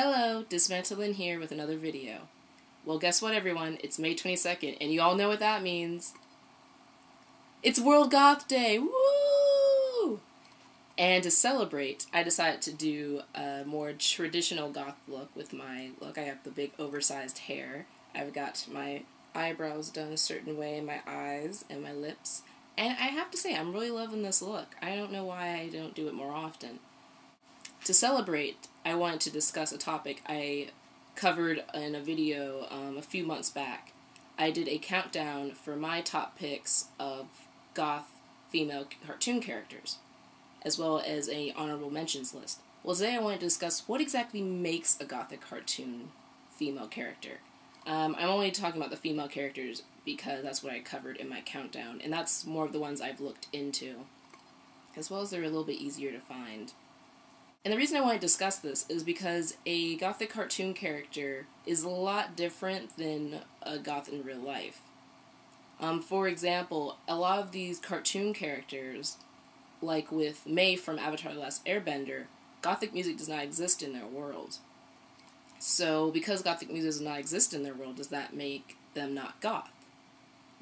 Hello, Dismantling here with another video. Well, guess what, everyone? It's May 22nd, and you all know what that means. It's World Goth Day! Woo! And to celebrate, I decided to do a more traditional goth look with my look. I have the big oversized hair. I've got my eyebrows done a certain way, and my eyes, and my lips. And I have to say, I'm really loving this look. I don't know why I don't do it more often. To celebrate, I wanted to discuss a topic I covered in a video a few months back. I did a countdown for my top picks of goth female cartoon characters, as well as a honorable mentions list. Well, today I want to discuss what exactly makes a gothic cartoon female character. I'm only talking about the female characters because that's what I covered in my countdown, and that's more of the ones I've looked into, as well as they're a little bit easier to find. And the reason I want to discuss this is because a gothic cartoon character is a lot different than a goth in real life. For example, a lot of these cartoon characters, like with May from Avatar: The Last Airbender, gothic music does not exist in their world. So, because gothic music does not exist in their world, does that make them not goth?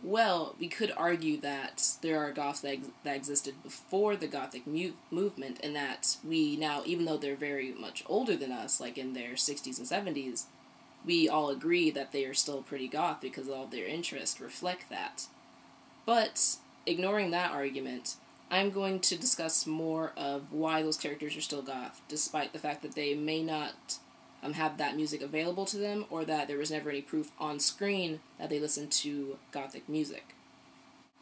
Well, we could argue that there are goths that existed before the gothic movement, and that we now, even though they're very much older than us, like in their 60s and 70s, we all agree that they are still pretty goth because all of their interests reflect that. But, ignoring that argument, I'm going to discuss more of why those characters are still goth, despite the fact that they may not have that music available to them, or that there was never any proof on screen that they listened to gothic music.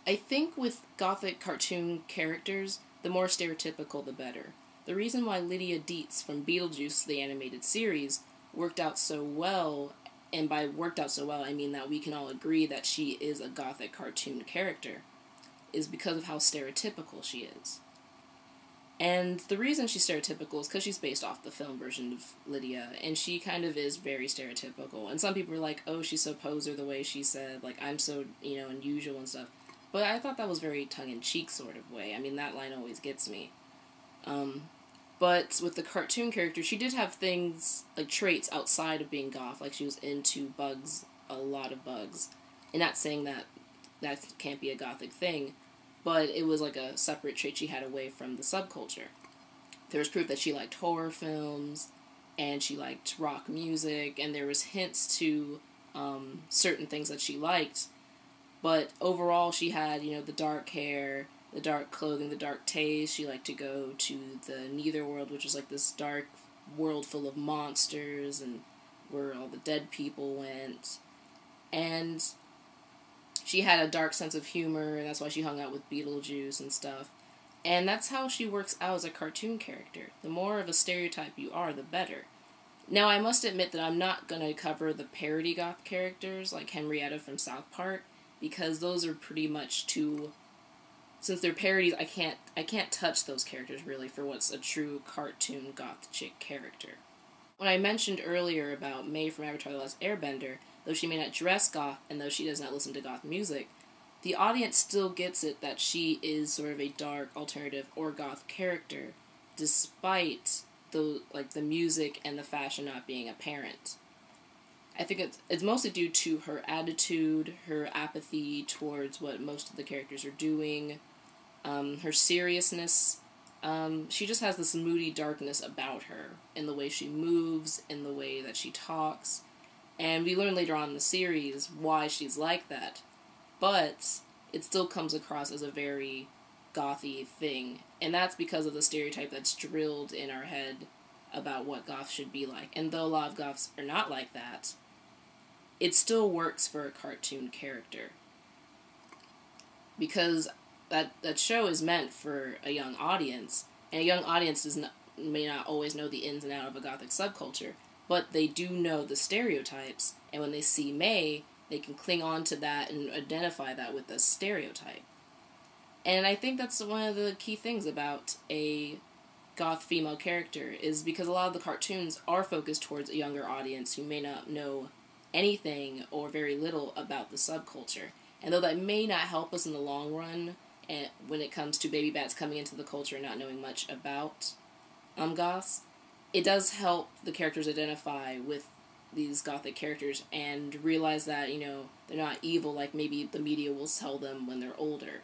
I think with gothic cartoon characters, the more stereotypical the better. The reason why Lydia Deetz from Beetlejuice, the animated series, worked out so well, and by worked out so well I mean that we can all agree that she is a gothic cartoon character, is because of how stereotypical she is. And the reason she's stereotypical is because she's based off the film version of Lydia, and she kind of is very stereotypical. And some people are like, oh, she's so poser the way she said, like, I'm so, unusual and stuff. But I thought that was very tongue-in-cheek sort of way. I mean, that line always gets me. But with the cartoon character, she did have things, like traits outside of being goth, like she was into bugs, a lot of bugs. And not saying that that can't be a gothic thing, but it was like a separate trait she had away from the subculture. There was proof that she liked horror films, and she liked rock music, and there was hints to certain things that she liked. But overall, she had, the dark hair, the dark clothing, the dark taste. She liked to go to the Netherworld, which was like this dark world full of monsters, and where all the dead people went. And she had a dark sense of humor, and that's why she hung out with Beetlejuice and stuff. And that's how she works out as a cartoon character. The more of a stereotype you are, the better. Now, I must admit that I'm not going to cover the parody goth characters, like Henrietta from South Park, because those are pretty much too... Since they're parodies, I can't touch those characters, really, for what's a true cartoon goth chick character. When I mentioned earlier about May from Avatar: The Last Airbender, though she may not dress goth, and though she does not listen to goth music, the audience still gets it that she is sort of a dark, alternative, or goth character, despite the music and the fashion not being apparent. I think it's mostly due to her attitude, her apathy towards what most of the characters are doing, her seriousness. She just has this moody darkness about her, in the way she moves, in the way that she talks. And we learn later on in the series why she's like that. But it still comes across as a very gothy thing. And that's because of the stereotype that's drilled in our head about what goths should be like. And though a lot of goths are not like that, it still works for a cartoon character. Because that show is meant for a young audience. And a young audience may not always know the ins and outs of a gothic subculture, but they do know the stereotypes, and when they see May, they can cling on to that and identify that with the stereotype. And I think that's one of the key things about a goth female character, is because a lot of the cartoons are focused towards a younger audience who may not know anything or very little about the subculture. And though that may not help us in the long run, when it comes to baby bats coming into the culture and not knowing much about goths, it does help the characters identify with these Gothic characters and realize that, you know, they're not evil like maybe the media will tell them when they're older.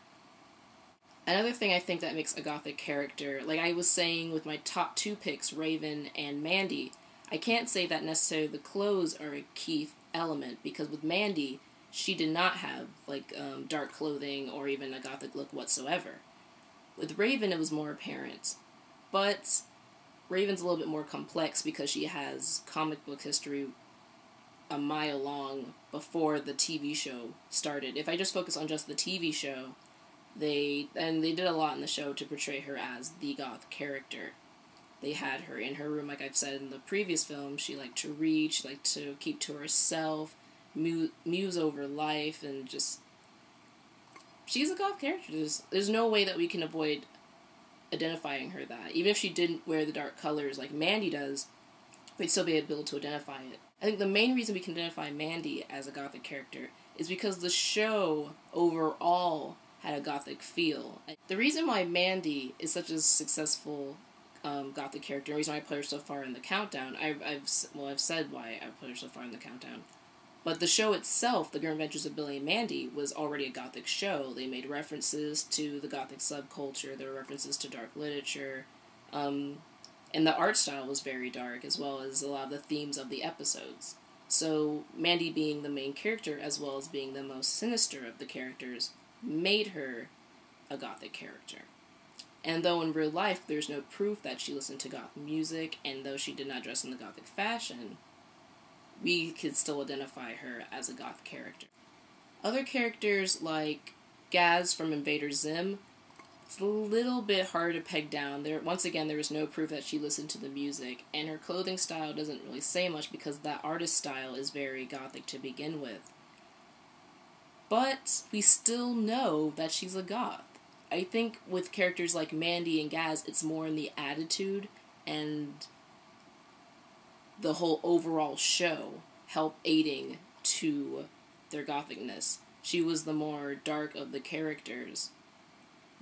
Another thing I think that makes a Gothic character, like I was saying with my top 2 picks, Raven and Mandy, I can't say that necessarily the clothes are a key element, because with Mandy, she did not have, like, dark clothing or even a Gothic look whatsoever. With Raven, it was more apparent. But Raven's a little bit more complex because she has comic book history a mile long before the TV show started. If I just focus on just the TV show, they did a lot in the show to portray her as the Goth character. They had her in her room, like I've said in the previous film. She liked to read, she liked to keep to herself, muse over life, and just... she's a Goth character. There's no way that we can avoid identifying her that. Even if she didn't wear the dark colors like Mandy does, we'd still be able to identify it. I think the main reason we can identify Mandy as a Gothic character is because the show overall had a Gothic feel. The reason why Mandy is such a successful Gothic character, and the reason why I put her so far in the countdown, I've said why I put her so far in the countdown. But the show itself, The Grim Adventures of Billy and Mandy, was already a Gothic show. They made references to the Gothic subculture, there were references to dark literature, and the art style was very dark, as well as a lot of the themes of the episodes. So Mandy being the main character, as well as being the most sinister of the characters, made her a Gothic character. And though in real life there's no proof that she listened to Goth music, and though she did not dress in the Gothic fashion, we could still identify her as a Goth character. Other characters like Gaz from Invader Zim, it's a little bit hard to peg down. Once again, there is no proof that she listened to the music, and her clothing style doesn't really say much because that artist style is very Gothic to begin with. But we still know that she's a Goth. I think with characters like Mandy and Gaz, it's more in the attitude and the whole overall show help aiding to their Gothicness. She was the more dark of the characters.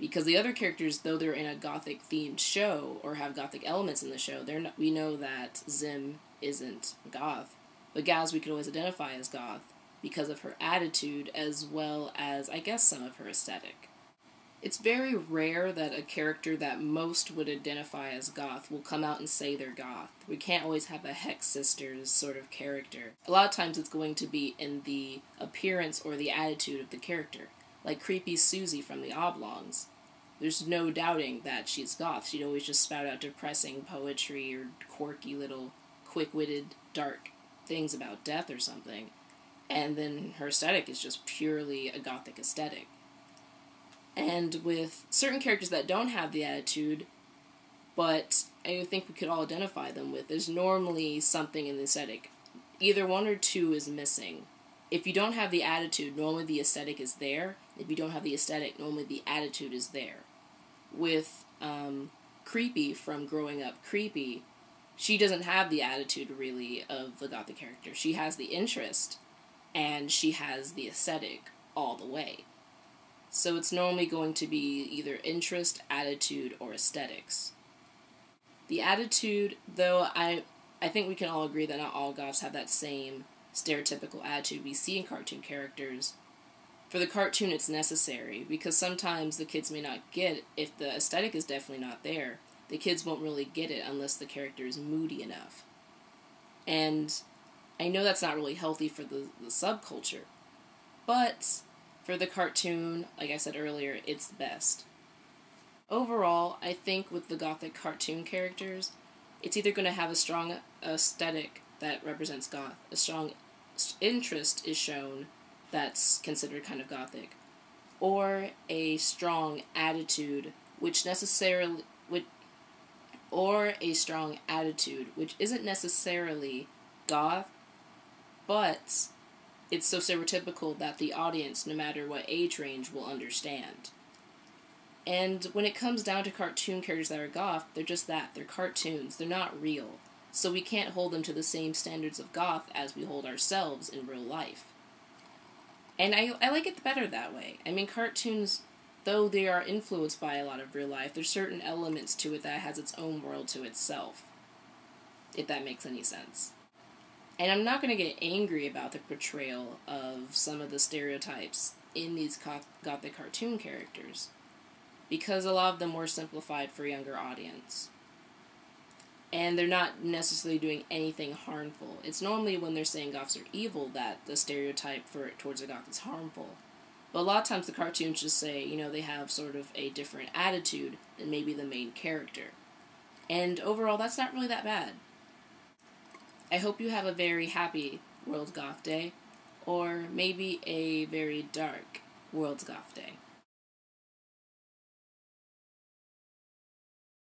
Because the other characters, though they're in a Gothic-themed show, or have Gothic elements in the show, we know that Zim isn't Goth. But Gaz we could always identify as Goth because of her attitude, as well as, I guess, some of her aesthetic. It's very rare that a character that most would identify as Goth will come out and say they're Goth. We can't always have a Hex Sisters sort of character. A lot of times it's going to be in the appearance or the attitude of the character. Like creepy Susie from the Oblongs. There's no doubting that she's Goth. She'd always just spout out depressing poetry or quirky little quick-witted dark things about death or something. And then her aesthetic is just purely a Gothic aesthetic. And with certain characters that don't have the attitude, but I think we could all identify them with, there's normally something in the aesthetic. Either one or two is missing. If you don't have the attitude, normally the aesthetic is there. If you don't have the aesthetic, normally the attitude is there. With Creepy from Growing Up Creepy, she doesn't have the attitude, really, of the Gothic character. She has the interest, and she has the aesthetic all the way. So it's normally going to be either interest, attitude, or aesthetics. The attitude, though, I think we can all agree that not all Goths have that same stereotypical attitude we see in cartoon characters. For the cartoon, it's necessary, because sometimes the kids may not get it. If the aesthetic is definitely not there, the kids won't really get it unless the character is moody enough. And I know that's not really healthy for the subculture, but for the cartoon, like I said earlier, it's the best. Overall, I think with the Gothic cartoon characters, it's either going to have a strong aesthetic that represents Goth, a strong interest is shown that's considered kind of Gothic, or a strong attitude which isn't necessarily Goth, but it's so stereotypical that the audience, no matter what age range, will understand. And when it comes down to cartoon characters that are Goth, they're just that, they're cartoons, they're not real. So we can't hold them to the same standards of Goth as we hold ourselves in real life. And I like it better that way. I mean, cartoons, though they are influenced by a lot of real life, there's certain elements to it that has its own world to itself. if that makes any sense. And I'm not going to get angry about the portrayal of some of the stereotypes in these Gothic cartoon characters, because a lot of them were simplified for a younger audience. And they're not necessarily doing anything harmful. It's normally when they're saying Goths are evil that the stereotype towards a Goth is harmful. But a lot of times the cartoons just say, they have sort of a different attitude than maybe the main character. And overall, that's not really that bad. I hope you have a very happy World Goth Day, or maybe a very dark World Goth Day.